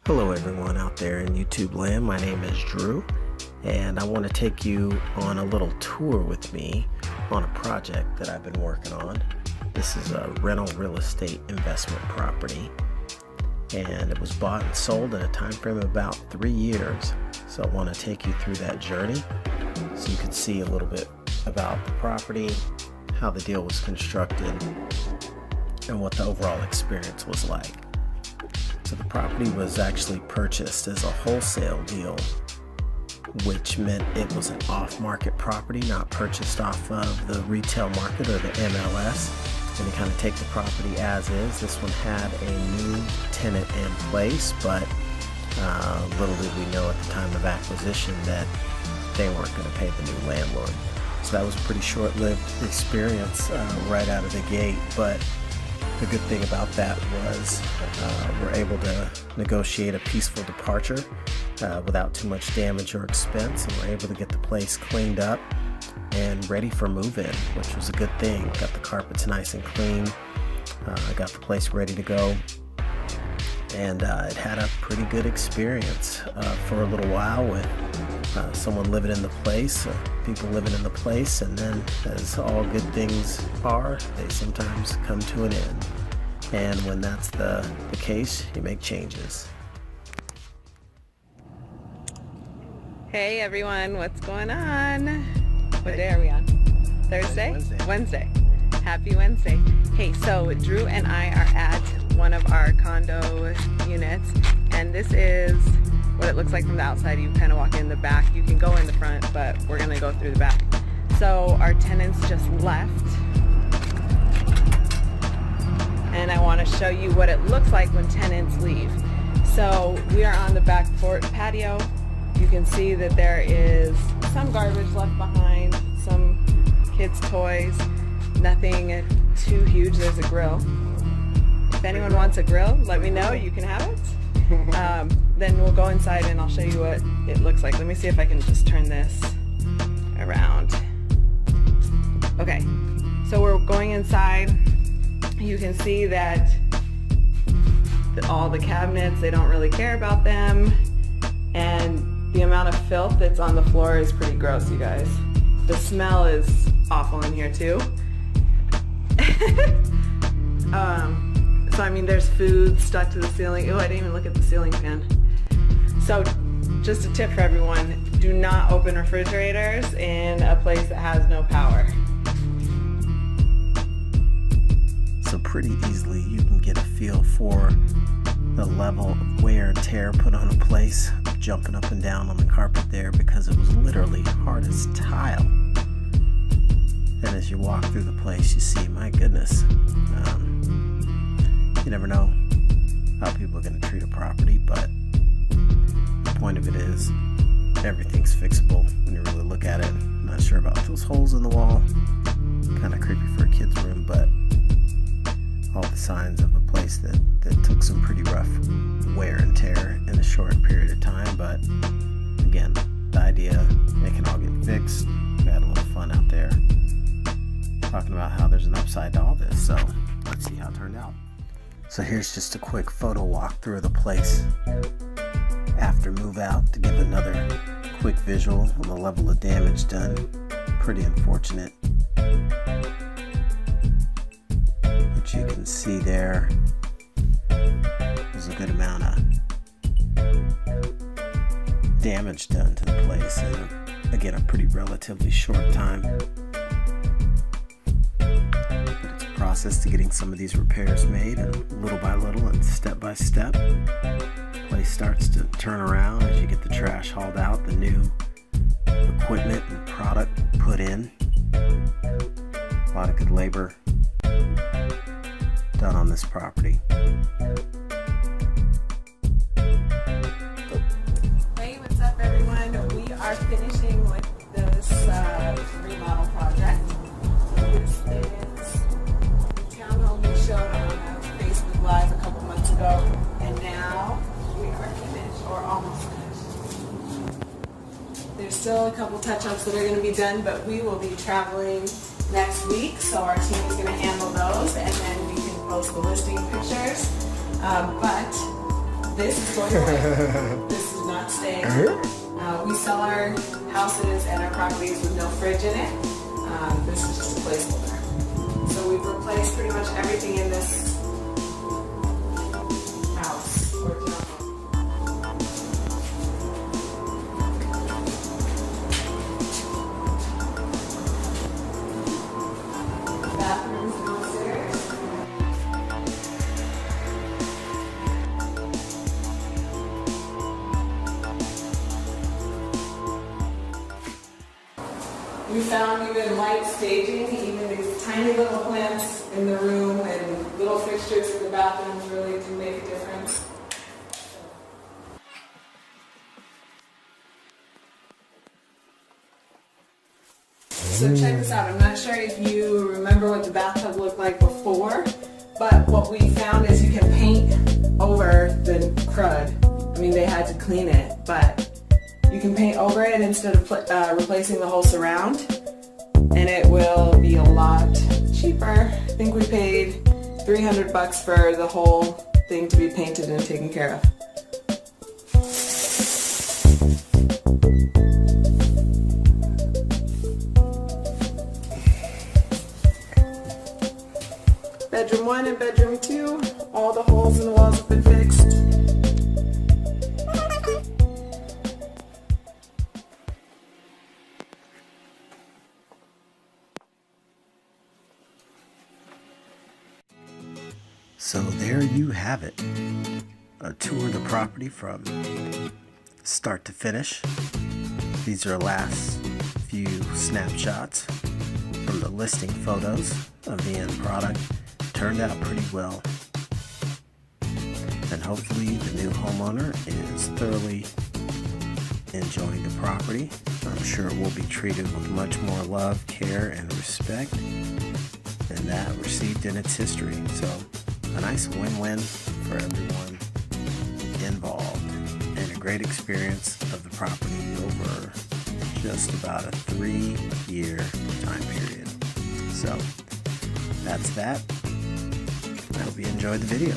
Hello everyone out there in YouTube land, my name is Drew and I want to take you on a little tour with me on a project that I've been working on. This is a rental real estate investment property and it was bought and sold in a time frame of about 3 years. So I want to take you through that journey so you can see a little bit about the property, how the deal was constructed, and what the overall experience was like. So the property was actually purchased as a wholesale deal, which meant it was an off-market property, not purchased off of the retail market or the MLS. And to kind of take the property as is, this one had a new tenant in place, but little did we know at the time of acquisition that they weren't going to pay the new landlord. So that was a pretty short-lived experience right out of the gate, but the good thing about that was we're able to negotiate a peaceful departure without too much damage or expense, and we're able to get the place cleaned up and ready for move-in, which was a good thing. Got the carpets nice and clean, got the place ready to go, and it had a pretty good experience for a little while with someone living in the place, people living in the place, and then as all good things are, they sometimes come to an end. And when that's the case, you make changes. Hey everyone, what's going on? What day are we on? Thursday? Wednesday. Happy Wednesday. Hey, so Drew and I are at one of our condo units, and this is what it looks like from the outside. You kind of walk in the back. You can go in the front, but we're gonna go through the back. So our tenants just left, and I want to show you what it looks like when tenants leave. So we are on the back patio. You can see that there is some garbage left behind, some kids' toys, nothing too huge. There's a grill. If anyone wants a grill, let me know, you can have it. Then we'll go inside and I'll show you what it looks like. Let me see if I can just turn this around. Okay, so we're going inside. You can see that all the cabinets, they don't really care about them. And the amount of filth that's on the floor is pretty gross, you guys. The smell is awful in here too. So I mean, there's food stuck to the ceiling. Oh, I didn't even look at the ceiling fan. So just a tip for everyone, do not open refrigerators in a place that has no power. So pretty easily you can get a feel for the level of wear and tear put on a place, jumping up and down on the carpet there because it was literally hard as tile. And as you walk through the place, you see, my goodness, you never know how people are going to treat a property, but the point of it is everything's fixable when you really look at it. I'm not sure about those holes in the wall, kind of creepy for a kid's room, but all the signs of a place that took some pretty rough wear and tear in a short period of time. But again, the idea, it can all get fixed. We had a little fun out there talking about how there's an upside to all this, so let's see how it turned out. So here's just a quick photo walkthrough of the place after move out to give another quick visual on the level of damage done. Pretty unfortunate. But you can see there there's a good amount of damage done to the place in, again, a pretty relatively short time. Process to getting some of these repairs made, and little by little and step by step, the place starts to turn around as you get the trash hauled out, the new equipment and product put in. A lot of good labor done on this property. Hey, what's up everyone? We are finishing with this remodel project. This is showed on Facebook Live a couple months ago, and now we are finished, or almost finished. There's still a couple touch-ups that are going to be done, but we will be traveling next week, so our team is going to handle those, and then we can post the listing pictures. But This is going away. This is not staying. We sell our houses and our properties with no fridge in it. This is just a placeholder. So we've replaced pretty much everything in this house or townhome. Bathrooms downstairs. We found even light staging, even these tiny little plants in the room and little fixtures in the bathrooms really do make a difference. So check this out. I'm not sure if you remember what the bathtub looked like before, but what we found is you can paint over the crud. I mean, they had to clean it, but you can paint over it instead of replacing the whole surround, and it will be a lot cheaper. I think we paid $300 for the whole thing to be painted and taken care of. Bedroom 1 and bedroom 2, all the holes in the walls have been fixed. So there you have it, a tour of the property from start to finish. These are last few snapshots from the listing photos of the end product. Turned out pretty well, and hopefully the new homeowner is thoroughly enjoying the property. I'm sure it will be treated with much more love, care, and respect than that received in its history. So a nice win-win for everyone involved, and a great experience of the property over just about a 3-year time period. So that's that. I hope you enjoyed the video.